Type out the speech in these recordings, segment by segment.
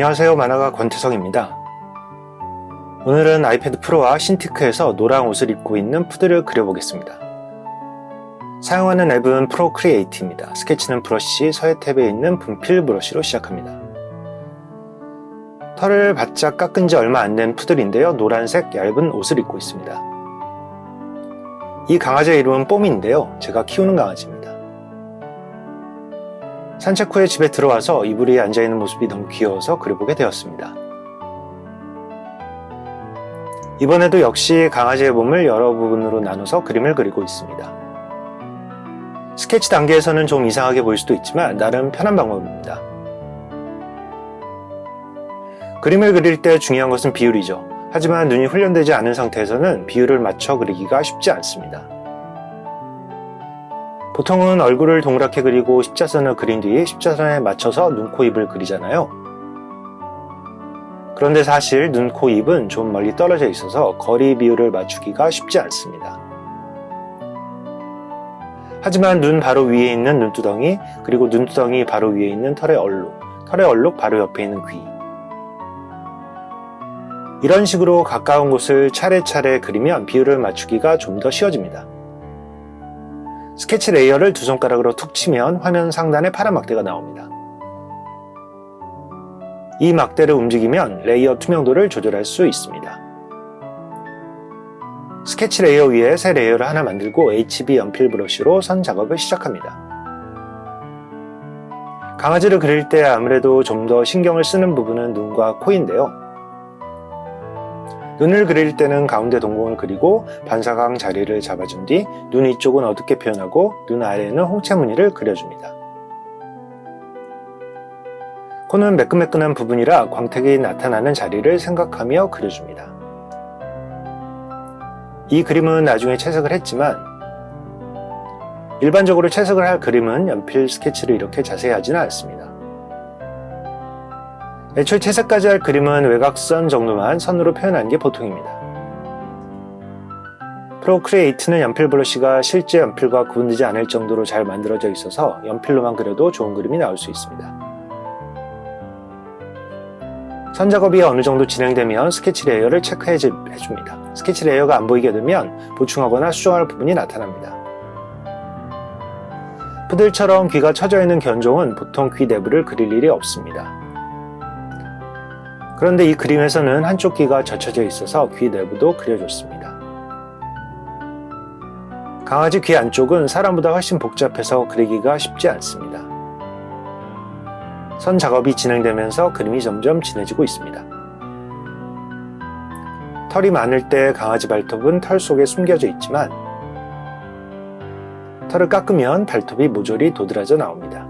안녕하세요. 만화가 권태성입니다. 오늘은 아이패드 프로와 신티크에서 노랑 옷을 입고 있는 푸드를 그려보겠습니다. 사용하는 앱은 프로크리에이트입니다. 스케치는 브러쉬, 서예 탭에 있는 분필 브러쉬로 시작합니다. 털을 바짝 깎은 지 얼마 안 된 푸들인데요. 노란색 얇은 옷을 입고 있습니다. 이 강아지의 이름은 뽀미인데요. 제가 키우는 강아지입니다. 산책 후에 집에 들어와서 이불 위에 앉아있는 모습이 너무 귀여워서 그려보게 되었습니다. 이번에도 역시 강아지의 몸을 여러 부분으로 나눠서 그림을 그리고 있습니다. 스케치 단계에서는 좀 이상하게 보일 수도 있지만 나름 편한 방법입니다. 그림을 그릴 때 중요한 것은 비율이죠. 하지만 눈이 훈련되지 않은 상태에서는 비율을 맞춰 그리기가 쉽지 않습니다. 보통은 얼굴을 동그랗게 그리고 십자선을 그린 뒤 십자선에 맞춰서 눈, 코, 입을 그리잖아요. 그런데 사실 눈, 코, 입은 좀 멀리 떨어져 있어서 거리 비율을 맞추기가 쉽지 않습니다. 하지만 눈 바로 위에 있는 눈두덩이, 그리고 눈두덩이 바로 위에 있는 털의 얼룩, 털의 얼룩 바로 옆에 있는 귀, 이런 식으로 가까운 곳을 차례차례 그리면 비율을 맞추기가 좀 더 쉬워집니다. 스케치 레이어를 두 손가락으로 툭 치면 화면 상단에 파란 막대가 나옵니다. 이 막대를 움직이면 레이어 투명도를 조절할 수 있습니다. 스케치 레이어 위에 새 레이어를 하나 만들고 HB 연필 브러쉬로 선 작업을 시작합니다. 강아지를 그릴 때 아무래도 좀 더 신경을 쓰는 부분은 눈과 코인데요. 눈을 그릴 때는 가운데 동공을 그리고 반사각 자리를 잡아준 뒤 눈 위쪽은 어둡게 표현하고 눈 아래에는 홍채 무늬를 그려줍니다. 코는 매끈매끈한 부분이라 광택이 나타나는 자리를 생각하며 그려줍니다. 이 그림은 나중에 채색을 했지만 일반적으로 채색을 할 그림은 연필 스케치를 이렇게 자세히 하지는 않습니다. 애초에 채색까지 할 그림은 외곽선 정도만 선으로 표현하는 게 보통입니다. 프로크리에이트는 연필 브러쉬가 실제 연필과 구분되지 않을 정도로 잘 만들어져 있어서 연필로만 그려도 좋은 그림이 나올 수 있습니다. 선 작업이 어느 정도 진행되면 스케치 레이어를 체크해 줍니다. 스케치 레이어가 안 보이게 되면 보충하거나 수정할 부분이 나타납니다. 푸들처럼 귀가 처져 있는 견종은 보통 귀 내부를 그릴 일이 없습니다. 그런데 이 그림에서는 한쪽 귀가 젖혀져 있어서 귀 내부도 그려줬습니다. 강아지 귀 안쪽은 사람보다 훨씬 복잡해서 그리기가 쉽지 않습니다. 선 작업이 진행되면서 그림이 점점 진해지고 있습니다. 털이 많을 때 강아지 발톱은 털 속에 숨겨져 있지만 털을 깎으면 발톱이 모조리 도드라져 나옵니다.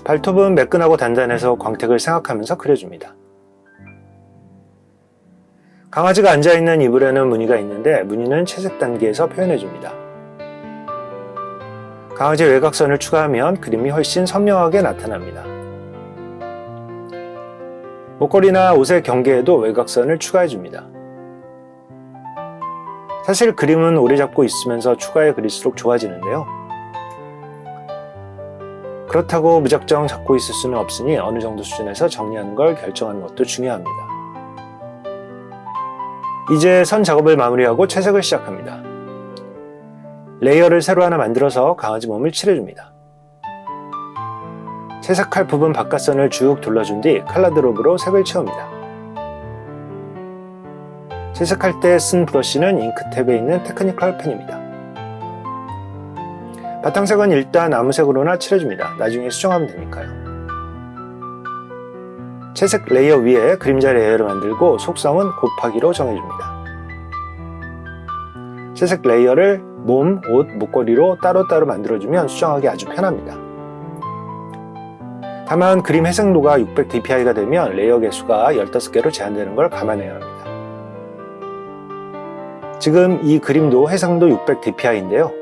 발톱은 매끈하고 단단해서 광택을 생각하면서 그려줍니다. 강아지가 앉아있는 이불에는 무늬가 있는데 무늬는 채색 단계에서 표현해줍니다. 강아지 외곽선을 추가하면 그림이 훨씬 선명하게 나타납니다. 목걸이나 옷의 경계에도 외곽선을 추가해줍니다. 사실 그림은 오래 잡고 있으면서 추가해 그릴수록 좋아지는데요. 그렇다고 무작정 잡고 있을 수는 없으니 어느 정도 수준에서 정리하는 걸 결정하는 것도 중요합니다. 이제 선 작업을 마무리하고 채색을 시작합니다. 레이어를 새로 하나 만들어서 강아지 몸을 칠해줍니다. 채색할 부분 바깥선을 쭉 둘러준 뒤 컬러 드롭으로 색을 채웁니다. 채색할 때 쓴 브러쉬는 잉크탭에 있는 테크니컬 펜입니다. 바탕색은 일단 아무 색으로나 칠해줍니다. 나중에 수정하면 되니까요. 채색 레이어 위에 그림자 레이어를 만들고 속성은 곱하기로 정해줍니다. 채색 레이어를 몸, 옷, 목걸이로 따로따로 만들어주면 수정하기 아주 편합니다. 다만 그림 해상도가 600dpi가 되면 레이어 개수가 15개로 제한되는 걸 감안해야 합니다. 지금 이 그림도 해상도 600dpi인데요.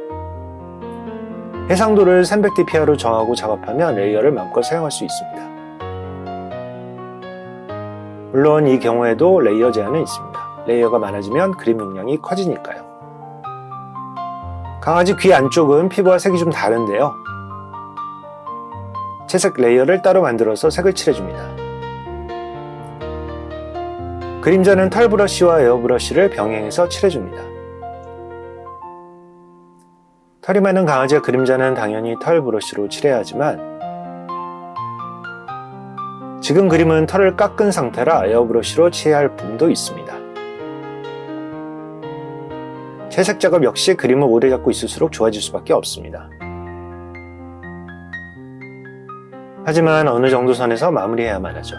해상도를 300dpi로 정하고 작업하면 레이어를 마음껏 사용할 수 있습니다. 물론 이 경우에도 레이어 제한은 있습니다. 레이어가 많아지면 그림 용량이 커지니까요. 강아지 귀 안쪽은 피부와 색이 좀 다른데요. 채색 레이어를 따로 만들어서 색을 칠해줍니다. 그림자는 털 브러쉬와 에어 브러쉬를 병행해서 칠해줍니다. 털이 많은 강아지의 그림자는 당연히 털 브러쉬로 칠해야 하지만 지금 그림은 털을 깎은 상태라 에어 브러쉬로 칠해야 할 부분도 있습니다. 채색 작업 역시 그림을 오래 잡고 있을수록 좋아질 수밖에 없습니다. 하지만 어느 정도 선에서 마무리해야만 하죠.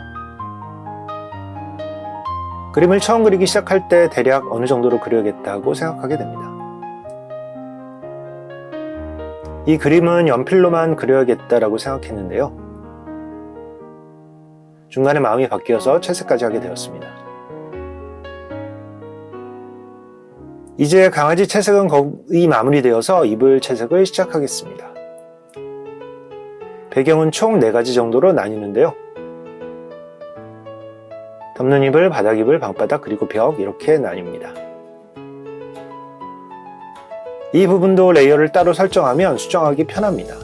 그림을 처음 그리기 시작할 때 대략 어느 정도로 그려야겠다고 생각하게 됩니다. 이 그림은 연필로만 그려야겠다라고 생각했는데요. 중간에 마음이 바뀌어서 채색까지 하게 되었습니다. 이제 강아지 채색은 거의 마무리되어서 이불 채색을 시작하겠습니다. 배경은 총 4가지 정도로 나뉘는데요. 덮는 이불, 바닥 이불, 방바닥, 그리고 벽 이렇게 나뉩니다. 이 부분도 레이어를 따로 설정하면 수정하기 편합니다.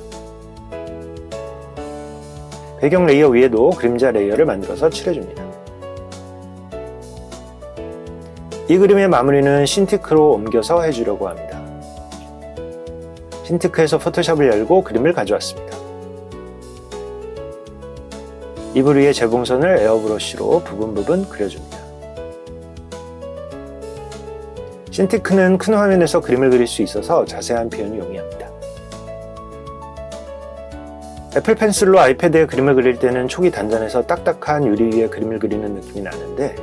배경 레이어 위에도 그림자 레이어를 만들어서 칠해줍니다. 이 그림의 마무리는 신티크로 옮겨서 해주려고 합니다. 신티크에서 포토샵을 열고 그림을 가져왔습니다. 이불 위에 재봉선을 에어브러쉬로 부분 그려줍니다. 신티크는 큰 화면에서 그림을 그릴 수 있어서 자세한 표현이 용이합니다. 애플 펜슬로 아이패드에 그림을 그릴 때는 촉이 단단해서 딱딱한 유리 위에 그림을 그리는 느낌이 나는데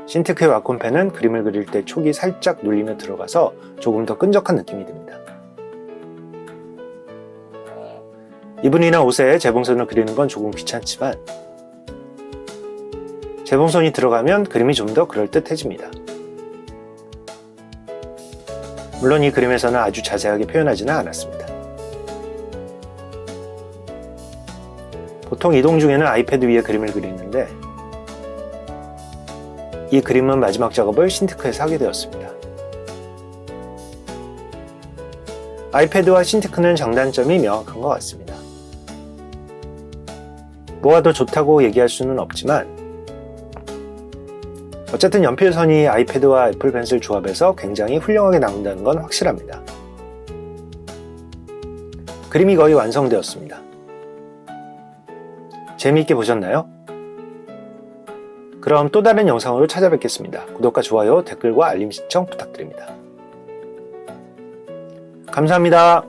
신티크의 와콘펜은 그림을 그릴 때 촉이 살짝 눌리며 들어가서 조금 더 끈적한 느낌이 듭니다. 이불이나 옷에 재봉선을 그리는 건 조금 귀찮지만 재봉선이 들어가면 그림이 좀 더 그럴듯해집니다. 물론 이 그림에서는 아주 자세하게 표현하지는 않았습니다. 보통 이동 중에는 아이패드 위에 그림을 그리는데 이 그림은 마지막 작업을 신티크에서 하게 되었습니다. 아이패드와 신티크는 장단점이 명확한 것 같습니다. 뭐가 더 좋다고 얘기할 수는 없지만 어쨌든 연필선이 아이패드와 애플 펜슬 조합에서 굉장히 훌륭하게 나온다는 건 확실합니다. 그림이 거의 완성되었습니다. 재미있게 보셨나요? 그럼 또 다른 영상으로 찾아뵙겠습니다. 구독과 좋아요, 댓글과 알림 신청 부탁드립니다. 감사합니다.